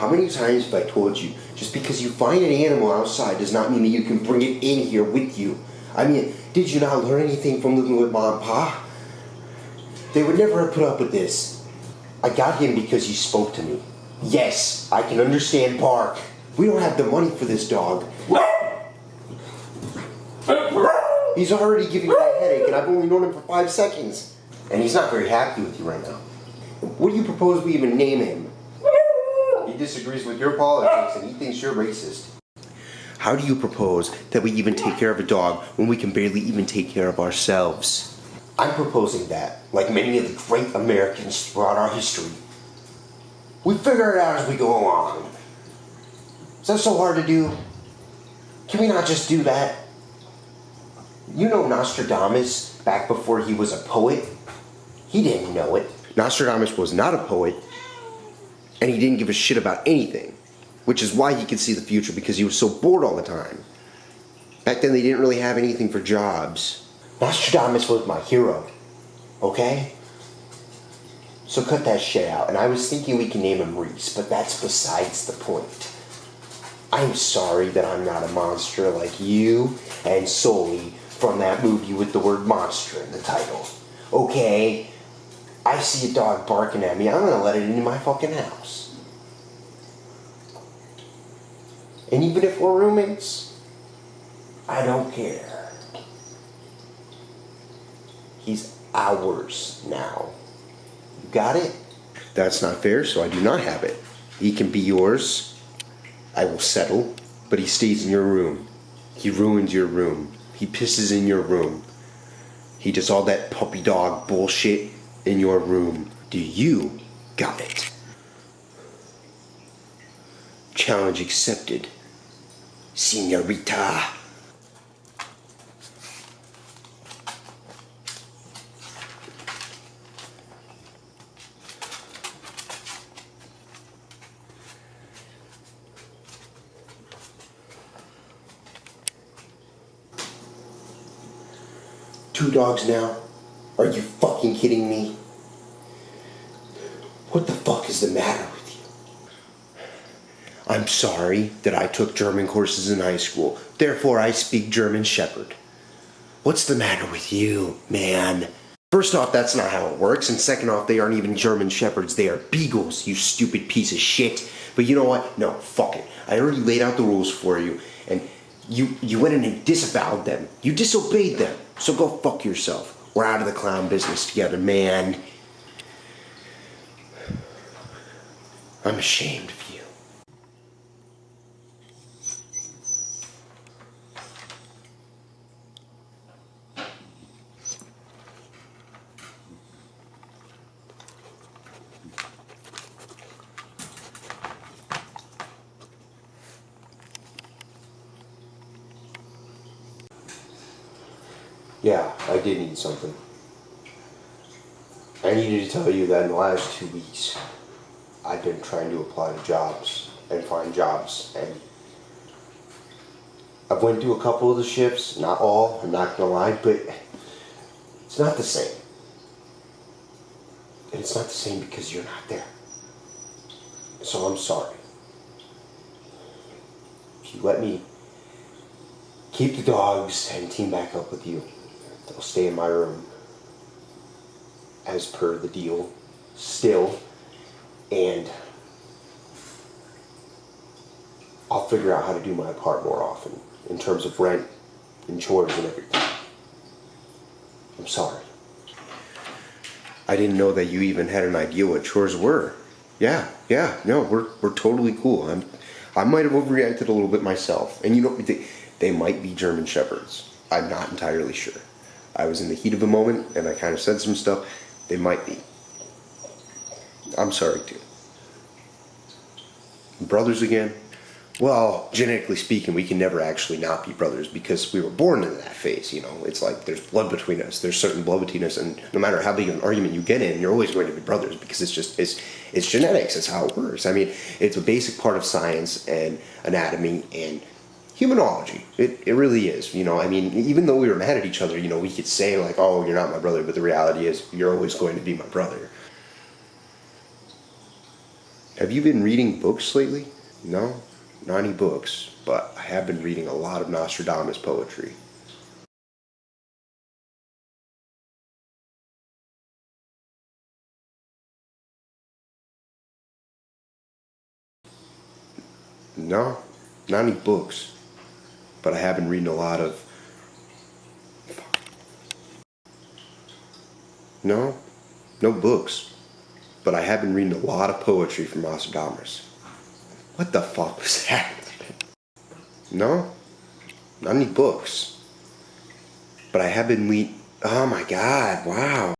How many times have I told you, just because you find an animal outside does not mean that you can bring it in here with you? I mean, did you not learn anything from living with Mom and Pa? They would never have put up with this. I got him because you spoke to me. Yes, I can understand bark. We don't have the money for this dog. He's already giving me a headache and I've only known him for 5 seconds. And he's not very happy with you right now. What do you propose we even name him? He disagrees with your politics and he thinks you're racist. How do you propose that we even take care of a dog when we can barely even take care of ourselves? I'm proposing that, like many of the great Americans throughout our history, we figure it out as we go along. Is that so hard to do? Can we not just do that? You know Nostradamus, back before he was a poet? He didn't know it. Nostradamus was not a poet, and he didn't give a shit about anything, which is why he could see the future, because he was so bored all the time. Back then they didn't really have anything for jobs. Nostradamus was my hero, okay? So cut that shit out. And I was thinking we can name him Reese, but that's besides the point. I'm sorry that I'm not a monster like you and Sully from that movie with the word monster in the title. Okay? I see a dog barking at me, I'm gonna let it into my fucking house. And even if we're roommates, I don't care. He's ours now. You got it? That's not fair, so I do not have it. He can be yours. I will settle, but he stays in your room. He ruins your room. He pisses in your room. He does all that puppy dog bullshit in your room. Do you got it? Challenge accepted, Senorita. Two dogs now? Are you fucking kidding me? What the fuck is the matter with you? I'm sorry that I took German courses in high school. Therefore, I speak German Shepherd. What's the matter with you, man? First off, that's not how it works. And second off, they aren't even German Shepherds. They are Beagles, you stupid piece of shit. But you know what? No, fuck it. I already laid out the rules for you. And you went in and disavowed them. You disobeyed them. So go fuck yourself. We're out of the clown business together, man. I'm ashamed of you. Yeah, I did need something. I needed to tell you that in the last 2 weeks, I've been trying to apply to jobs and find jobs, and I've went through a couple of the shifts, not all, I'm not gonna lie, but it's not the same. And it's not the same because you're not there. So I'm sorry. If you let me keep the dogs and team back up with you, they'll stay in my room as per the deal still, and I'll figure out how to do my part more often in terms of rent and chores and everything. I'm sorry. I didn't know that you even had an idea what chores were. Yeah, no, we're totally cool. I might have overreacted a little bit myself, and you know, they might be German Shepherds. I'm not entirely sure. I was in the heat of the moment, and I kind of said some stuff. They might be. I'm sorry, too. Brothers again? Well, genetically speaking, we can never actually not be brothers because we were born into that phase, you know. It's like there's blood between us. There's certain blood between us, and no matter how big an argument you get in, you're always going to be brothers because it's genetics. It's how it works. I mean, it's a basic part of science and anatomy and humanology. It really is, you know. I mean, even though we were mad at each other, you know, we could say like, oh, you're not my brother, but the reality is you're always going to be my brother. Have you been reading books lately? No, not any books, but I have been reading a lot of Nostradamus poetry. No, not any books, but I have been reading a lot of... No, no books, but I have been reading a lot of poetry from Nostradamus. What the fuck was that? No, not any books, but I have been reading... Oh my god, wow.